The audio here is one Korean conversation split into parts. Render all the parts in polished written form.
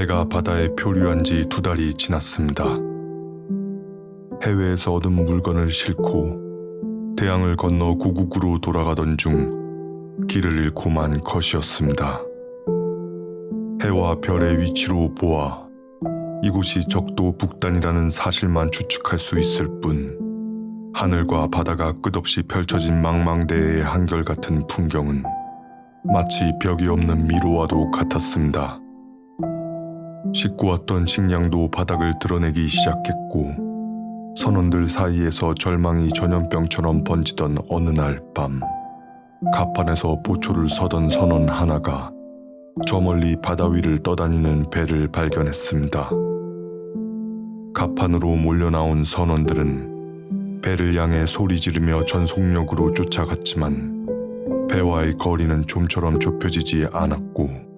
배가 바다에 표류한 지 2달이 지났습니다. 해외에서 얻은 물건을 싣고 대양을 건너 고국으로 돌아가던 중 길을 잃고만 것이었습니다. 해와 별의 위치로 보아 이곳이 적도 북단이라는 사실만 추측할 수 있을 뿐 하늘과 바다가 끝없이 펼쳐진 망망대해의 한결같은 풍경은 마치 벽이 없는 미로와도 같았습니다. 싣고 왔던 식량도 바닥을 드러내기 시작했고 선원들 사이에서 절망이 전염병처럼 번지던 어느 날 밤 갑판에서 보초를 서던 선원 하나가 저 멀리 바다 위를 떠다니는 배를 발견했습니다. 갑판으로 몰려나온 선원들은 배를 향해 소리 지르며 전속력으로 쫓아갔지만 배와의 거리는 좀처럼 좁혀지지 않았고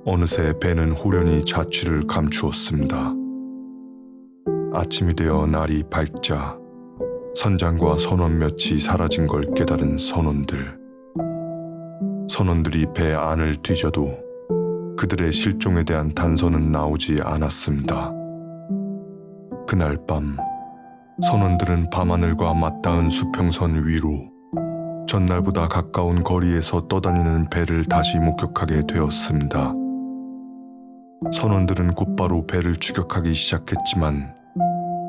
어느새 배는 호련히 자취를 감추었습니다. 아침이 되어 날이 밝자 선장과 선원 몇이 사라진 걸 깨달은 선원들이 배 안을 뒤져도 그들의 실종에 대한 단서는 나오지 않았습니다. 그날 밤 선원들은 밤하늘과 맞닿은 수평선 위로 전날보다 가까운 거리에서 떠다니는 배를 다시 목격하게 되었습니다. 선원들은 곧바로 배를 추격하기 시작했지만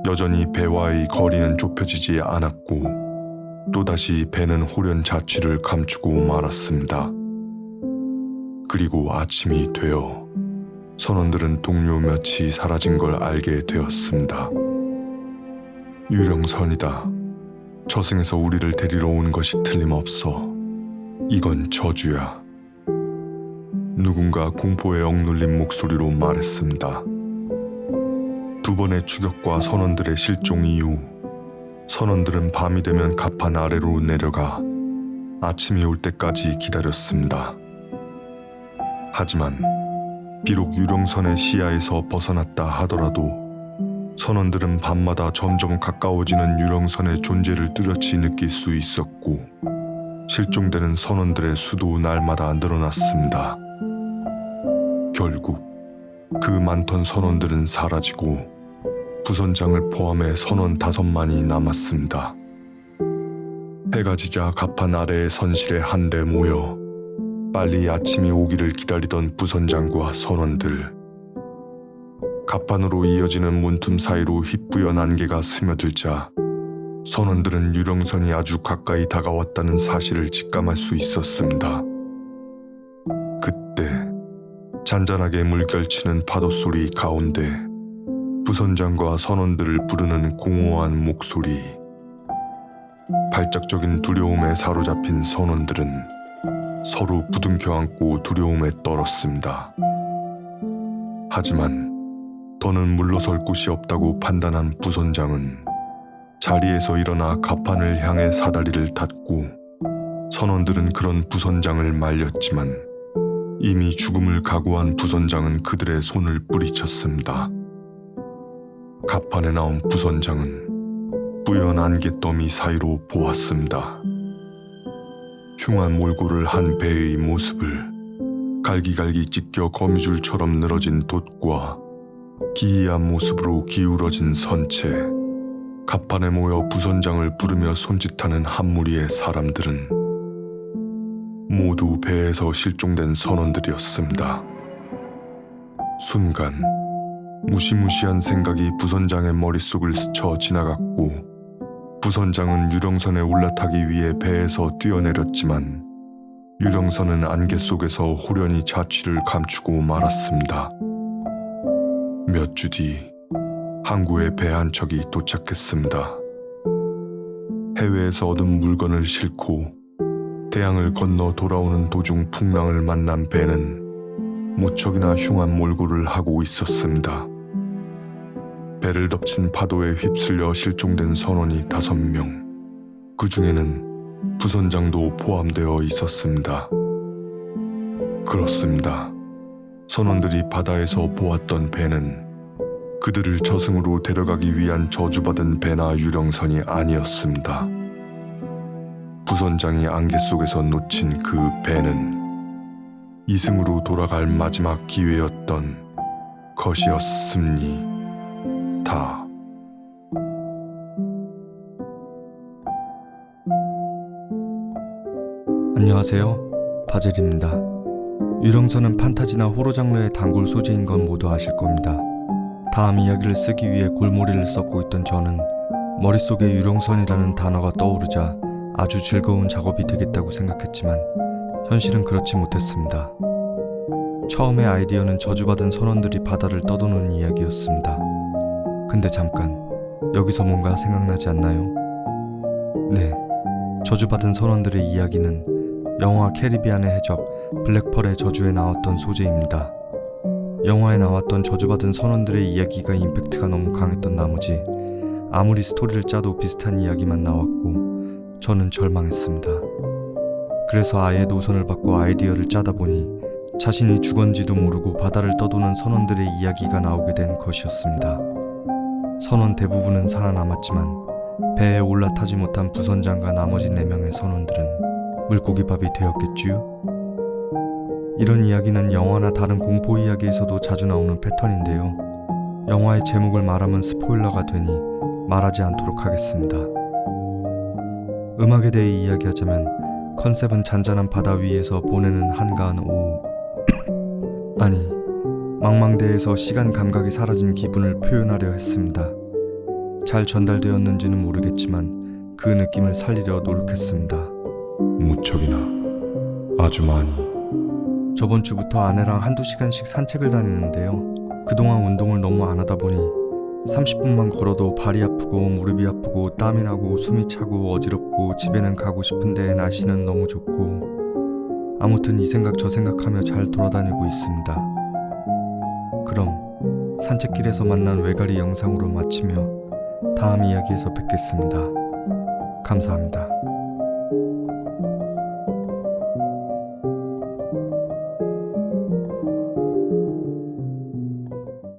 여전히 배와의 거리는 좁혀지지 않았고 또다시 배는 호련 자취를 감추고 말았습니다. 그리고 아침이 되어 선원들은 동료 몇이 사라진 걸 알게 되었습니다. 유령선이다. 저승에서 우리를 데리러 온 것이 틀림없어. 이건 저주야. 누군가 공포에 억눌린 목소리로 말했습니다. 2번의 추격과 선원들의 실종 이후 선원들은 밤이 되면 갑판 아래로 내려가 아침이 올 때까지 기다렸습니다. 하지만 비록 유령선의 시야에서 벗어났다 하더라도 선원들은 밤마다 점점 가까워지는 유령선의 존재를 뚜렷이 느낄 수 있었고 실종되는 선원들의 수도 날마다 늘어났습니다. 결국 그 많던 선원들은 사라지고 부선장을 포함해 선원 5만이 남았습니다. 해가 지자 갑판 아래의 선실에 한데 모여 빨리 아침이 오기를 기다리던 부선장과 선원들. 갑판으로 이어지는 문틈 사이로 희뿌연 안개가 스며들자 선원들은 유령선이 아주 가까이 다가왔다는 사실을 직감할 수 있었습니다. 그때 잔잔하게 물결치는 파도 소리 가운데 부선장과 선원들을 부르는 공허한 목소리. 발작적인 두려움에 사로잡힌 선원들은 서로 부둥켜 안고 두려움에 떨었습니다. 하지만 더는 물러설 곳이 없다고 판단한 부선장은 자리에서 일어나 갑판을 향해 사다리를 닫고 선원들은 그런 부선장을 말렸지만 이미 죽음을 각오한 부선장은 그들의 손을 뿌리쳤습니다. 갑판에 나온 부선장은 뿌연 안갯더미 사이로 보았습니다. 흉한 몰골을 한 배의 모습을 갈기갈기 찢겨 거미줄처럼 늘어진 돛과 기이한 모습으로 기울어진 선체, 갑판에 모여 부선장을 부르며 손짓하는 한 무리의 사람들은 모두 배에서 실종된 선원들이었습니다. 순간 무시무시한 생각이 부선장의 머릿속을 스쳐 지나갔고 부선장은 유령선에 올라타기 위해 배에서 뛰어내렸지만 유령선은 안개 속에서 호련히 자취를 감추고 말았습니다. 몇 주 뒤 항구에 배 한 척이 도착했습니다. 해외에서 얻은 물건을 싣고 대양을 건너 돌아오는 도중 풍랑을 만난 배는 무척이나 흉한 몰골을 하고 있었습니다. 배를 덮친 파도에 휩쓸려 실종된 선원이 5명, 그 중에는 부선장도 포함되어 있었습니다. 그렇습니다. 선원들이 바다에서 보았던 배는 그들을 저승으로 데려가기 위한 저주받은 배나 유령선이 아니었습니다. 부선장이 안개 속에서 놓친 그 배는 이승으로 돌아갈 마지막 기회였던 것이었습니다. 안녕하세요, 바젤입니다. 유령선은 판타지나 호러 장르의 단골 소재인 건 모두 아실 겁니다. 다음 이야기를 쓰기 위해 골머리를 썩고 있던 저는 머릿속에 유령선이라는 단어가 떠오르자 아주 즐거운 작업이 되겠다고 생각했지만 현실은 그렇지 못했습니다. 처음에 아이디어는 저주받은 선원들이 바다를 떠도는 이야기였습니다. 근데 잠깐, 여기서 뭔가 생각나지 않나요? 네, 저주받은 선원들의 이야기는 영화 캐리비안의 해적 블랙펄의 저주에 나왔던 소재입니다. 영화에 나왔던 저주받은 선원들의 이야기가 임팩트가 너무 강했던 나머지 아무리 스토리를 짜도 비슷한 이야기만 나왔고 저는 절망했습니다. 그래서 아예 노선을 바꿔 아이디어를 짜다 보니 자신이 죽은지도 모르고 바다를 떠도는 선원들의 이야기가 나오게 된 것이었습니다. 선원 대부분은 살아남았지만 배에 올라타지 못한 부선장과 나머지 4명의 선원들은 물고기밥이 되었겠지요? 이런 이야기는 영화나 다른 공포 이야기에서도 자주 나오는 패턴인데요. 영화의 제목을 말하면 스포일러가 되니 말하지 않도록 하겠습니다. 음악에 대해 이야기하자면 컨셉은 잔잔한 바다 위에서 보내는 한가한 오후 아니, 망망대해에서 시간 감각이 사라진 기분을 표현하려 했습니다. 잘 전달되었는지는 모르겠지만 그 느낌을 살리려 노력했습니다. 무척이나 아주 많이. 저번 주부터 아내랑 한두 시간씩 산책을 다니는데요. 그동안 운동을 너무 안 하다 보니 30분만 걸어도 발이 아프고 무릎이 아프고 땀이 나고 숨이 차고 어지럽고 집에는 가고 싶은데 날씨는 너무 좋고 아무튼 이 생각 저 생각하며 잘 돌아다니고 있습니다. 그럼 산책길에서 만난 외가리 영상으로 마치며 다음 이야기에서 뵙겠습니다. 감사합니다.